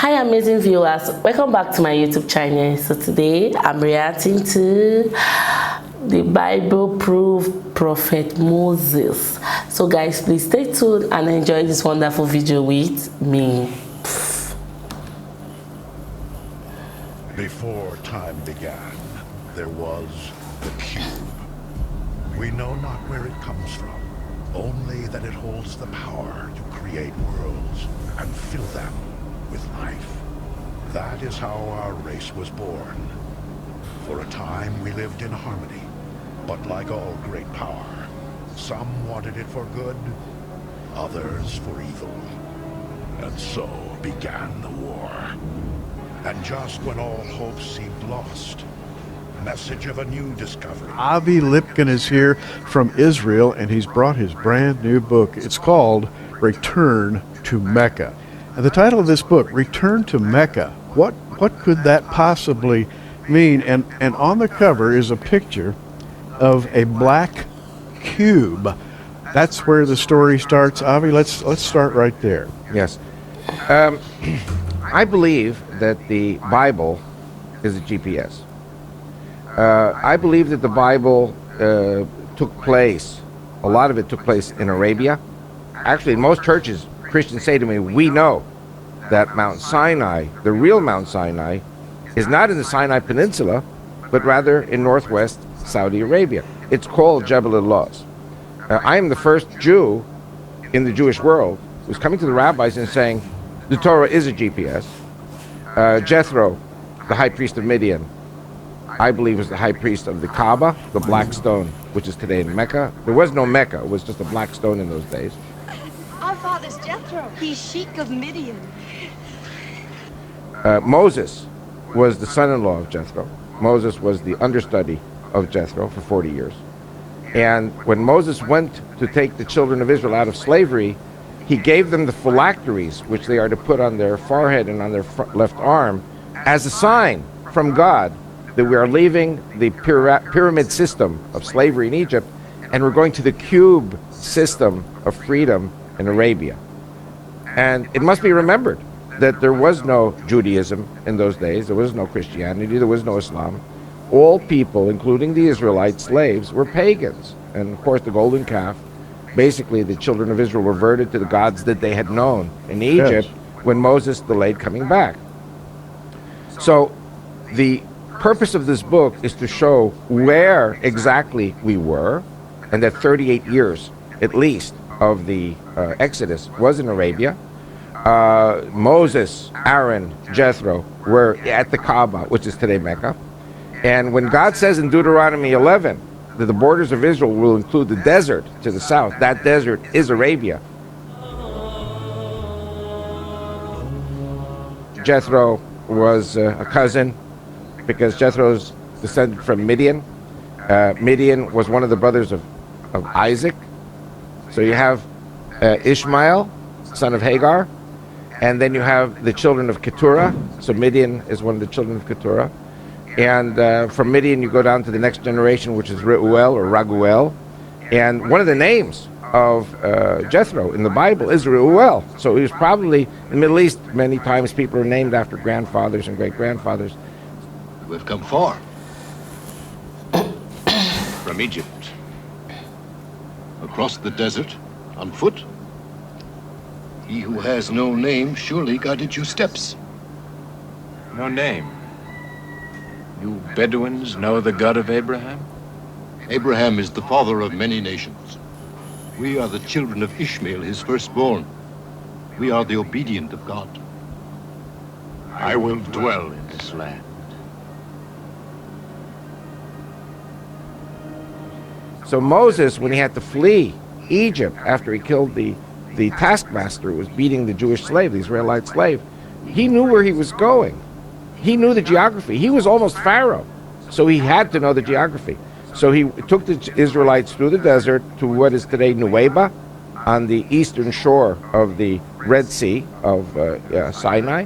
Hi amazing viewers, welcome back to my YouTube channel. So today I'm reacting to the Bible proof prophet Moses. So guys, please stay tuned and enjoy this wonderful video with me. Before time began, there was the cube. We know not where it comes from, only that it holds the power to create worlds and fill them with life. That is how our race was born. For a time we lived in harmony, but like all great power, some wanted it for good, others for evil. And so began the war. And just when all hope seemed lost, message of a new discovery. Avi Lipkin is here from Israel, and he's brought his brand new book. It's called Return to Mecca. And the title of this book, Return to Mecca, what could that possibly mean? And on the cover is a picture of a black cube. That's where the story starts. Avi, let's start right there. Yes. I believe that the Bible is a GPS. I believe that the Bible took place, a lot of it took place in Arabia. Actually, in most churches, Christians say to me, we know that Mount Sinai, the real Mount Sinai, is not in the Sinai Peninsula, but rather in northwest Saudi Arabia. It's called Jebel al-Lawz. I am the first Jew in the Jewish world who's coming to the rabbis and saying, the Torah is a GPS. Jethro, the high priest of Midian, I believe was the high priest of the Kaaba, the black stone, which is today in Mecca. There was no Mecca, it was just a black stone in those days. Our father's Jethro. He's Sheik of Midian. Moses was the son-in-law of Jethro. Moses was the understudy of Jethro for 40 years. And when Moses went to take the children of Israel out of slavery, he gave them the phylacteries, which they are to put on their forehead and on their left arm, as a sign from God that we are leaving the pyramid system of slavery in Egypt, and we're going to the cube system of freedom in Arabia. And it must be remembered that there was no Judaism in those days, there was no Christianity, there was no Islam. All people, including the Israelite slaves, were pagans. And of course the golden calf, basically the children of Israel reverted to the gods that they had known in Egypt when Moses delayed coming back. So the purpose of this book is to show where exactly we were, and that 38 years at least of the Exodus was in Arabia. Moses, Aaron, Jethro were at the Kaaba, which is today Mecca. And when God says in Deuteronomy 11 that the borders of Israel will include the desert to the south, that desert is Arabia. Jethro was a cousin, because Jethro's descended from Midian. Midian was one of the brothers of Isaac. So you have Ishmael, son of Hagar, and then you have the children of Keturah. So Midian is one of the children of Keturah. And from Midian you go down to the next generation, which is Reuel or Raguel. And one of the names of Jethro in the Bible is Reuel. So he was probably, in the Middle East, many times people are named after grandfathers and great-grandfathers. We've come far from Egypt, across the desert, on foot. He who has no name surely guided your steps. No name. You Bedouins know the God of Abraham? Abraham is the father of many nations. We are the children of Ishmael, his firstborn. We are the obedient of God. I will dwell in this land. So Moses, when he had to flee Egypt after he killed the taskmaster who was beating the Jewish slave, the Israelite slave, he knew where he was going. He knew the geography. He was almost Pharaoh, so he had to know the geography. So he took the Israelites through the desert to what is today Nuweiba, on the eastern shore of the Red Sea of Sinai.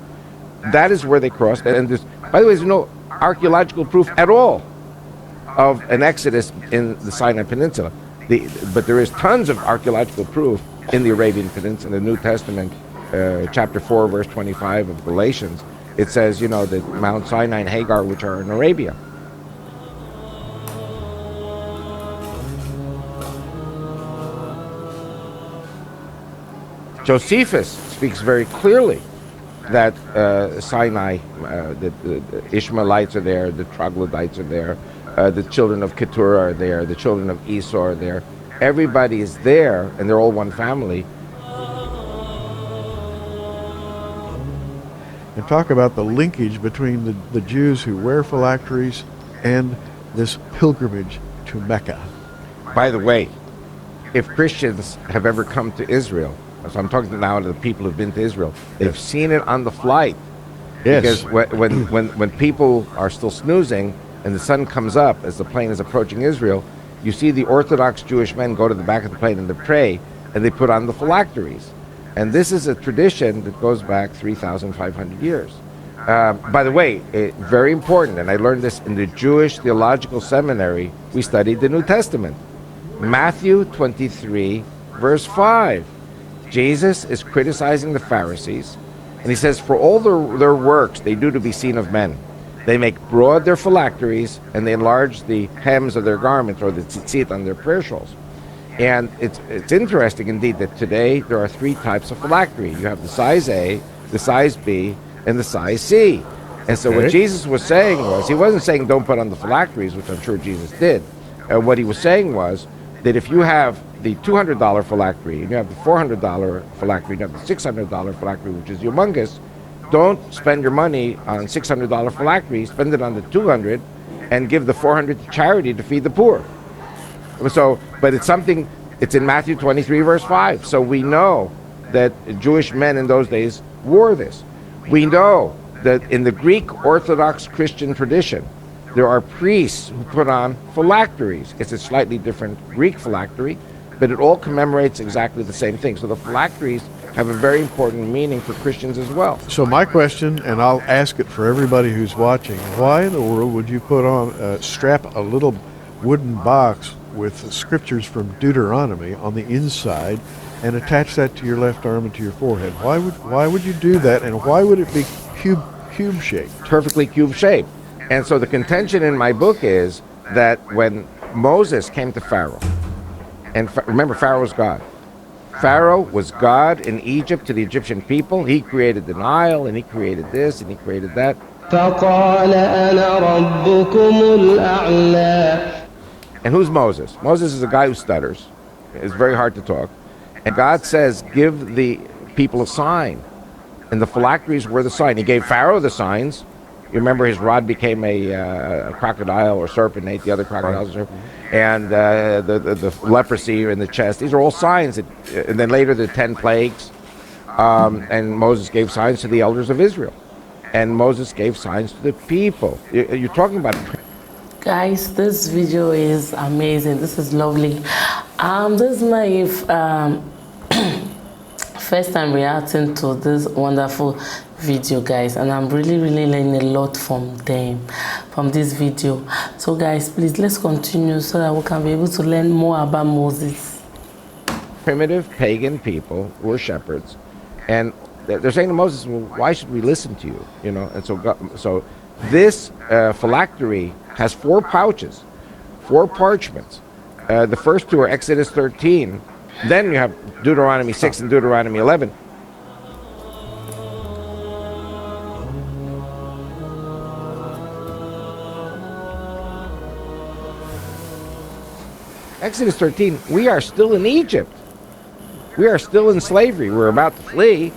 That is where they crossed. And by the way, there's no archaeological proof at all of an exodus in the Sinai Peninsula. But there is tons of archaeological proof in the Arabian Peninsula, the New Testament, chapter 4, verse 25 of Galatians, it says, you know, that Mount Sinai and Hagar, which are in Arabia. Josephus speaks very clearly that Sinai, the Ishmaelites are there, the troglodytes are there, the children of Keturah are there, the children of Esau are there. Everybody is there, and they're all one family. And talk about the linkage between the Jews who wear phylacteries and this pilgrimage to Mecca. By the way, if Christians have ever come to Israel, so I'm talking now to the people who've been to Israel, they've seen it on the flight. Yes. Because when people are still snoozing and the sun comes up as the plane is approaching Israel, you see the Orthodox Jewish men go to the back of the plane and they pray, and they put on the phylacteries. And this is a tradition that goes back 3,500 years. By the way, very important, and I learned this in the Jewish Theological Seminary, we studied the New Testament. Matthew 23, verse 5. Jesus is criticizing the Pharisees, and he says, for all their works they do to be seen of men. They make broad their phylacteries, and they enlarge the hems of their garments, or the tzitzit on their prayer shawls. And it's interesting indeed that today there are three types of phylactery. You have the size A, the size B, and the size C. And so what Jesus was saying was, he wasn't saying don't put on the phylacteries, which I'm sure Jesus did. What he was saying was that if you have the $200 phylactery, and you have the $400 phylactery, and you have the $600 phylactery, which is humongous, don't spend your money on $600 phylactery, spend it on the $200, and give the $400 to charity to feed the poor. So, but it's something, it's in Matthew 23, verse 5. So we know that Jewish men in those days wore this. We know that in the Greek Orthodox Christian tradition, there are priests who put on phylacteries. It's a slightly different Greek phylactery, but it all commemorates exactly the same thing. So the phylacteries have a very important meaning for Christians as well. So my question, and I'll ask it for everybody who's watching, why in the world would you put on, strap a little wooden box with scriptures from Deuteronomy on the inside and attach that to your left arm and to your forehead? Why would you do that, and why would it be cube shaped? Perfectly cube shaped. And so the contention in my book is that when Moses came to Pharaoh, and remember, Pharaoh was God. Pharaoh was God in Egypt to the Egyptian people. He created the Nile, and he created this, and he created that. فقال أنا ربكم الأعلى. And who's Moses? Moses is a guy who stutters. It's very hard to talk. And God says, give the people a sign. And the phylacteries were the sign. He gave Pharaoh the signs. You remember his rod became a crocodile or serpent, ate the other crocodiles. And the leprosy in the chest. These are all signs. And then later the 10 plagues. And Moses gave signs to the elders of Israel. And Moses gave signs to the people. You're talking about... Guys, this video is amazing. This is lovely. This is my first time reacting to this wonderful video, guys, and I'm really learning a lot from this video. So guys, please, let's continue so that we can be able to learn more about Moses. Primitive pagan people who were shepherds, and they're saying to Moses, well, why should we listen to you? You know, and so this phylactery has 4 pouches, 4 parchments. The first 2 are Exodus 13. Then you have Deuteronomy 6 and Deuteronomy 11. Exodus 13, we are still in Egypt. We are still in slavery. We're about to flee.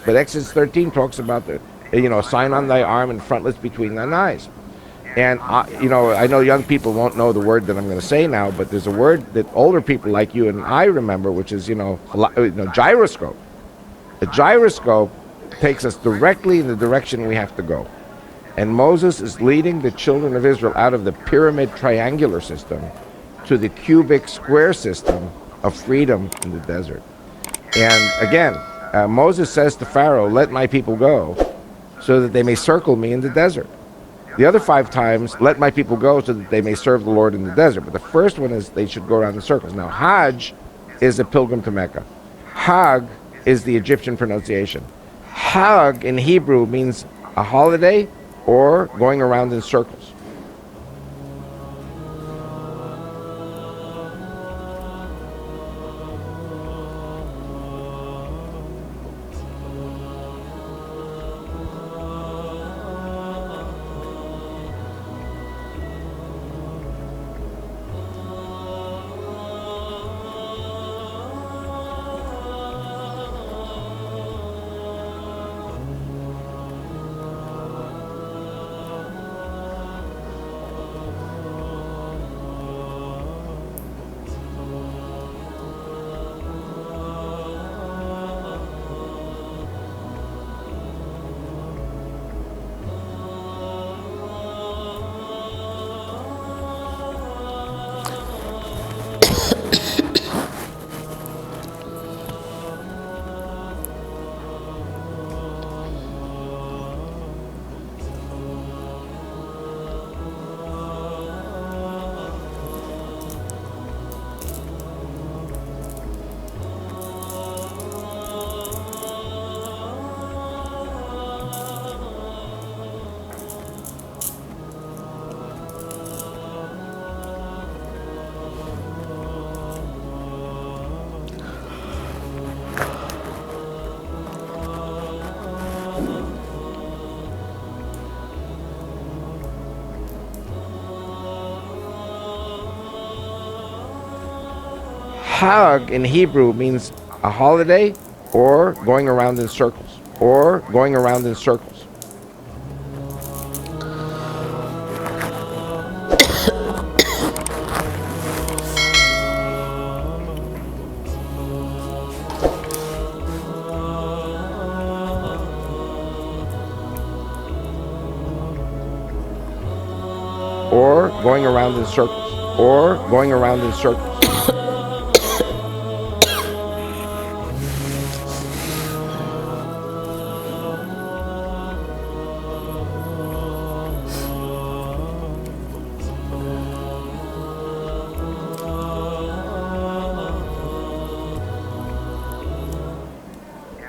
But Exodus 13 talks about the, a sign on thy arm and frontlets between thine eyes. And, I know young people won't know the word that I'm going to say now, but there's a word that older people like you and I remember, which is, gyroscope. The gyroscope takes us directly in the direction we have to go. And Moses is leading the children of Israel out of the pyramid triangular system to the cubic square system of freedom in the desert. And again, Moses says to Pharaoh, let my people go so that they may circle me in the desert. The other 5 times, let my people go so that they may serve the Lord in the desert. But the first one is they should go around in circles. Now, Hajj is a pilgrim to Mecca. Hag is the Egyptian pronunciation. Hag in Hebrew means a holiday or going around in circles. Hag in Hebrew means a holiday or going around in circles, or going around in circles. Or going around in circles, or going around in circles.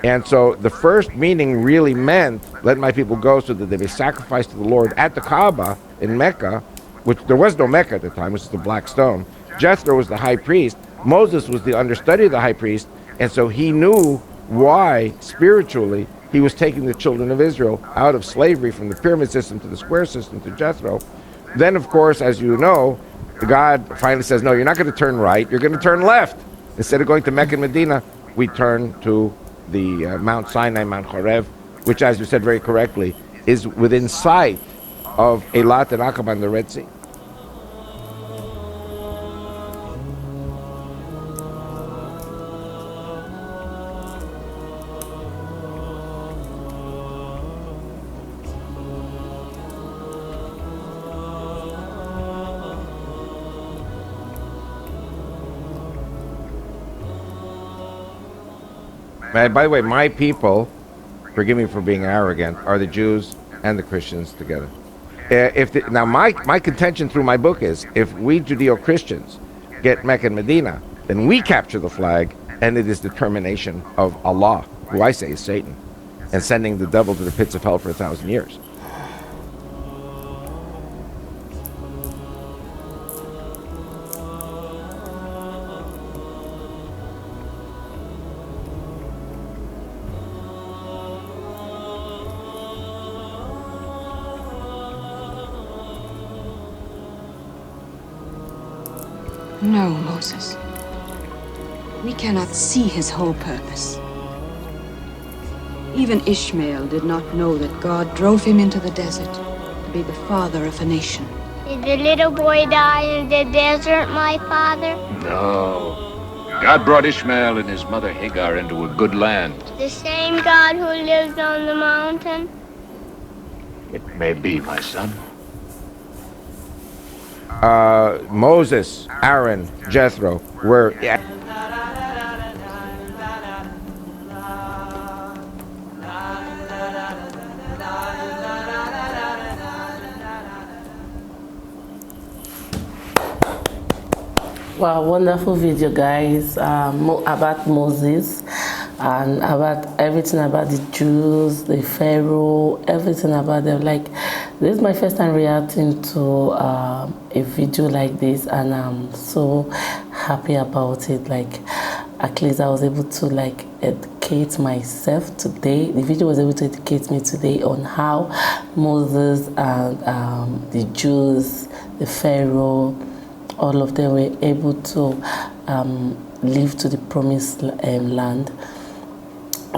And so the first meaning really meant, let my people go so that they may sacrifice to the Lord at the Kaaba in Mecca, which there was no Mecca at the time, which is the black stone. Jethro was the high priest. Moses was the understudy of the high priest. And so he knew why, spiritually, he was taking the children of Israel out of slavery from the pyramid system to the square system to Jethro. Then, of course, as you know, God finally says, no, you're not going to turn right, you're going to turn left. Instead of going to Mecca and Medina, we turn to the Mount Sinai, Mount Horeb, which, as you said very correctly, is within sight of Eilat and Aqaba and the Red Sea. And by the way, my people, forgive me for being arrogant, are the Jews and the Christians together. Now, my contention through my book is, if we Judeo-Christians get Mecca and Medina, then we capture the flag, and it is the termination of Allah, who I say is Satan, and sending the devil to the pits of hell for 1,000 years. No, Moses. We cannot see his whole purpose. Even Ishmael did not know that God drove him into the desert to be the father of a nation. Did the little boy die in the desert, my father? No. God brought Ishmael and his mother Hagar into a good land. The same God who lives on the mountain? It may be, my son. Moses, Aaron, Jethro were... Wow, wonderful video, guys, about Moses. and about everything about the Jews, the Pharaoh, everything about them. Like, this is my first time reacting to a video like this, and I'm so happy about it. Like, at least I was able to like educate myself today. The video was able to educate me today on how Moses and the Jews, the Pharaoh, all of them were able to live to the promised land.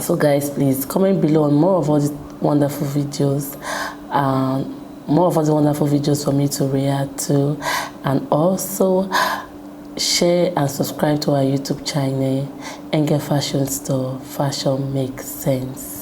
So guys, please comment below on more of all these wonderful videos, for me to react to, and also share and subscribe to our YouTube channel, Ngal Fashion Store. Fashion makes sense.